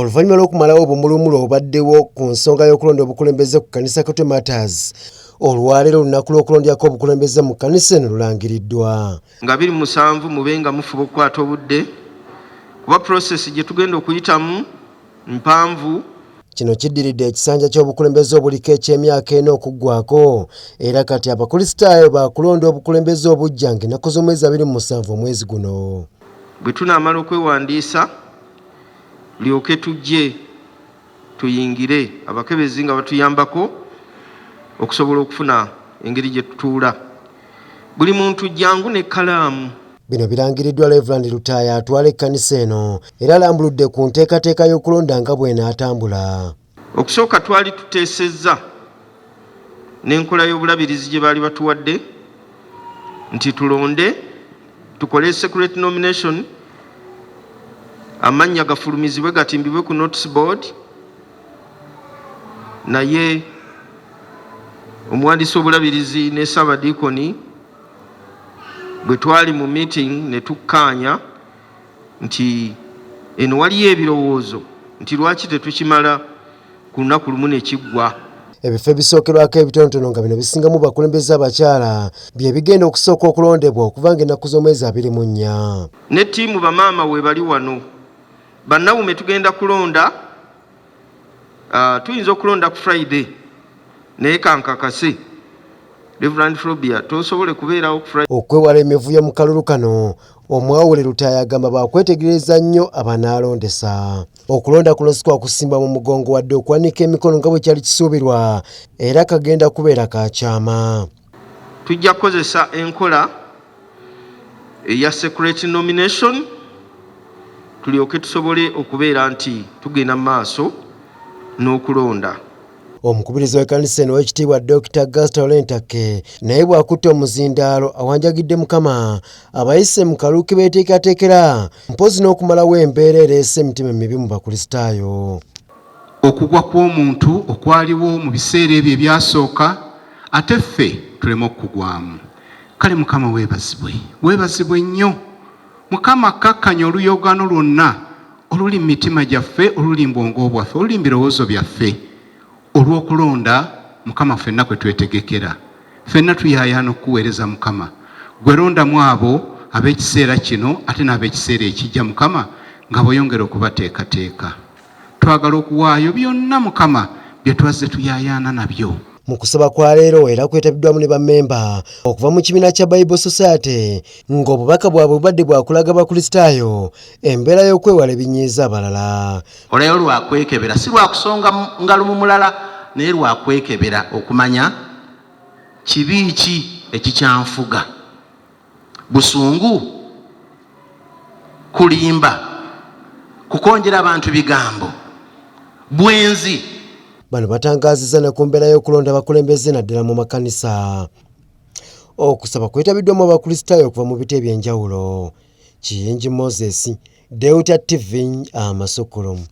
Oluvannyuma lw'okumalawo obumulumulo obaddewo ku nsonga y'okulonda obukulembeze ku kkanisa Katwe Matters, olwaleero olunaku lw'okulondyako obukulembeze mu kkanisa eno lulangiriddwa. Nga 27 mubenga mufuba okukwata obudde kuba process gye tugenda okuyitamu mpanvu. Kino kiddiridde ekisanja ky'obukulembeze obuliko eky'emyaka ena okuggwako, era kati abakristaayo baakulonda obukulembeze obujja ng'ennaku z'omwezi 27 omwezi guno. Bwe tunaamala okwewandiisa lyoke tujje tuyingire abakebezi nga batuyambako okusobola okufuna engeri gye tutuula. Buli muntu jjangu n'ekkalaamu. Bino birangiriddwa Reverand Lutaaya atwala ekkanisa eno era alambuludde ku nteekateeka y'okulonda nga bw'enaatambula. Okusooka twali tuteesezza n'enkola y'obulabirizi gye baali batuwadde nti tulonde tukole secret nomination, amannya gafulumizibwe gatimbibwe ku notice board, naye omuwandiisi w'obulabirizi ne Ssaabadiikoni bwe twali mu meeting ne tukkaanya nti eno waliyo ebirowoozo nti lwaki tetukimala ku lunaku lumu ne kiggwa. Ebifo ebisookerwako ebitonotono nga bino bisingamu bakulembeze abakyala bye bigenda okusooka okulondebwa okuva ng'ennaku z'omwezi 24. Ne ttiimu bamaama we bali wano. Bannawume tugenda kulonda, tuyinza okulonda ku Friday naye kankakase Reverand Frobia tosobole kubeerawo ku Friday. Okwewala emivuyo mu kalulu kano, omwawule Lutaaya agamba baakwetegereza nnyo abanaalondesa. Okulonda kuno si kwa kusimba mu mugongo wadde okuwanika emikono nga bwe kyali kisuubirwa, era kagenda kubeera ka kyama. Tujja kukozesa enkola eya secret nomination tulyoke tusobole okubeera nti tugenda mu maaso n'okulonda. Omukubiriza w'ekkanisa eno w'ekitiibwa Dr. Augusta Olentake naye bw'akutte omuzindaalo awanjagidde Mukama abayise mu kalulu ke beeteekateekera mpozi n'okumalawo embeera ereese emitima emibi mu bakristaayo. Okugwa kw'omuntu okwaliwo mu biseera ebyo ebyasooka ate ffe tuleme okugwamu. Kale Mukama weebazibwe nnyo. Mukama akkakkanya oluyogaano lwonna oluli mu mitima gyaffe, oluli mu bwongo bwaffe, oluli mu birowoozo byaffe. Olw'okulonda Mukama ffenna kwe twetegekera. Ffenna tuyaayaana okukuweereza Mukama. Gwe londamu abo ab'ekiseera kino ate n'ab'ekiseera ekijja Mukama nga bw'oyongera okubateekateeka. Twagala okuwaayo byonna Mukama bye twazze tuyaayaana nabyo. Mu kusaba kwa leero era kwetabiddwamu ne bammemba okuva mu kibiina kya Bible Society ng'obubaka bwabwe bubadde bwakulaga bakristaayo embeera y'okwewala ebinyiiza abalala. Olayo lwakwekebera si lwakusonga ngalo mu mulala naye lwakwekebera okumanya kibi ki ekikyanfuga. Busungu, kulimba, kukonjera abantu bigambo, bwenzi. Bano batangaazizza ne ku mbeera y'okulonda abakulembeze naddala mu makanisa. Okusaba kwetabiddwamu abakristaayo okuva mu biti eby'enjawulo. Kiyingi Moses, Deuta TV Amasukulumu.